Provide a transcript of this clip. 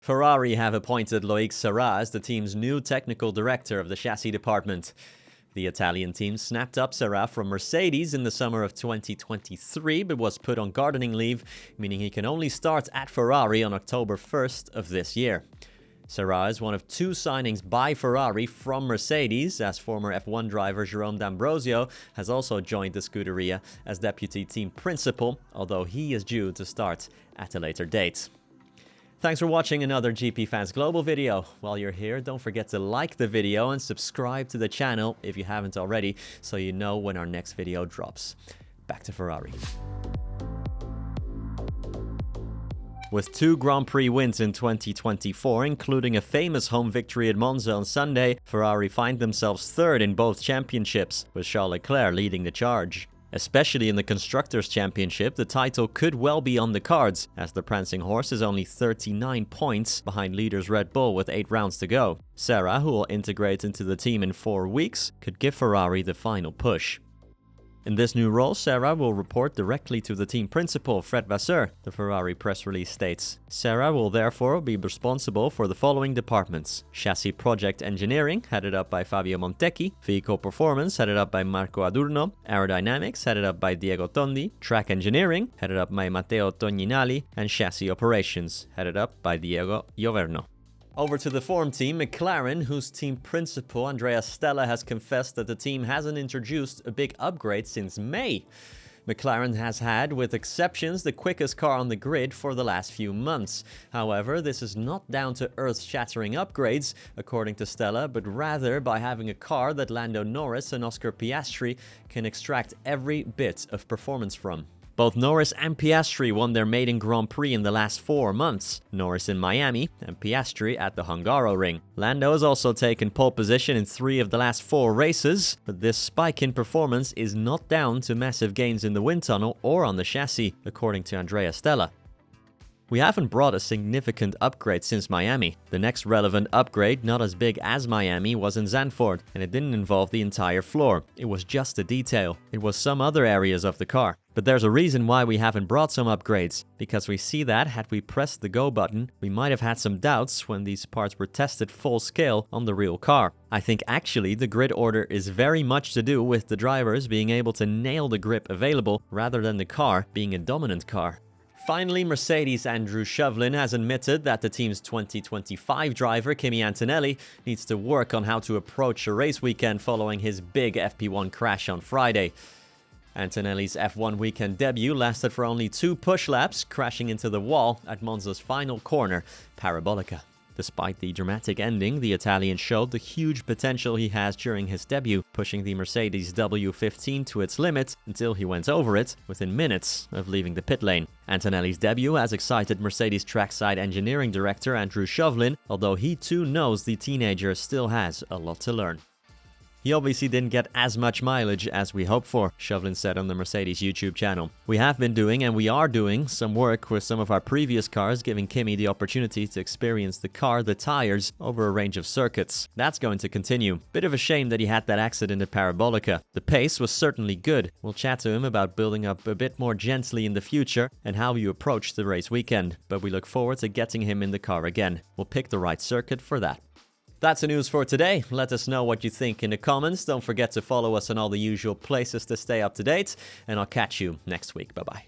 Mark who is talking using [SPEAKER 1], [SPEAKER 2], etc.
[SPEAKER 1] Ferrari have appointed Loic Serra as the team's new technical director of the chassis department. The Italian team snapped up Serra from Mercedes in the summer of 2023, but was put on gardening leave, meaning he can only start at Ferrari on October 1st of this year. Serra is one of two signings by Ferrari from Mercedes, as former F1 driver Jerome D'Ambrosio has also joined the Scuderia as deputy team principal, although he is due to start at a later date. Thanks for watching another GPFans Global video. While you're here, don't forget to like the video and subscribe to the channel if you haven't already, so you know when our next video drops. Back to Ferrari. With 2 Grand Prix wins in 2024, including a famous home victory at Monza on Sunday, Ferrari find themselves third in both championships, with Charles Leclerc leading the charge. Especially in the Constructors' Championship, the title could well be on the cards, as the prancing horse is only 39 points behind leaders Red Bull with 8 rounds to go. Serra, who will integrate into the team in 4 weeks, could give Ferrari the final push. In this new role, Serra will report directly to the team principal, Fred Vasseur, the Ferrari press release states. Serra will therefore be responsible for the following departments: Chassis Project Engineering, headed up by Fabio Montecchi; Vehicle Performance, headed up by Marco Adurno; Aerodynamics, headed up by Diego Tondi; Track Engineering, headed up by Matteo Togninali; and Chassis Operations, headed up by Diego Ioverno. Over to the form team, McLaren, whose team principal Andrea Stella has confessed that the team hasn't introduced a big upgrade since May. McLaren has had, with exceptions, the quickest car on the grid for the last few months. However, this is not down to earth-shattering upgrades, according to Stella, but rather by having a car that Lando Norris and Oscar Piastri can extract every bit of performance from. Both Norris and Piastri won their maiden Grand Prix in the last 4 months, Norris in Miami and Piastri at the Hungaroring. Lando has also taken pole position in 3 of the last 4 races, but this spike in performance is not down to massive gains in the wind tunnel or on the chassis, according to Andrea Stella. We haven't brought a significant upgrade since Miami. The next relevant upgrade, not as big as Miami, was in Zandvoort, and it didn't involve the entire floor. It was just a detail. It was some other areas of the car. But there's a reason why we haven't brought some upgrades, because we see that, had we pressed the go button, we might have had some doubts when these parts were tested full scale on the real car. I think actually the grid order is very much to do with the drivers being able to nail the grip available, rather than the car being a dominant car. Finally, Mercedes' Andrew Shovlin has admitted that the team's 2025 driver, Kimi Antonelli, needs to work on how to approach a race weekend following his big FP1 crash on Friday. Antonelli's F1 weekend debut lasted for only 2 push laps, crashing into the wall at Monza's final corner, Parabolica. Despite the dramatic ending, the Italian showed the huge potential he has during his debut, pushing the Mercedes W15 to its limit until he went over it within minutes of leaving the pit lane. Antonelli's debut has excited Mercedes trackside engineering director Andrew Shovlin, although he too knows the teenager still has a lot to learn. He obviously didn't get as much mileage as we hoped for, Shovlin said on the Mercedes YouTube channel. We have been doing, and we are doing, some work with some of our previous cars, giving Kimi the opportunity to experience the car, the tires, over a range of circuits. That's going to continue. Bit of a shame that he had that accident at Parabolica. The pace was certainly good. We'll chat to him about building up a bit more gently in the future and how you approach the race weekend, but we look forward to getting him in the car again. We'll pick the right circuit for that. That's the news for today. Let us know what you think in the comments. Don't forget to follow us on all the usual places to stay up to date, and I'll catch you next week. Bye-bye.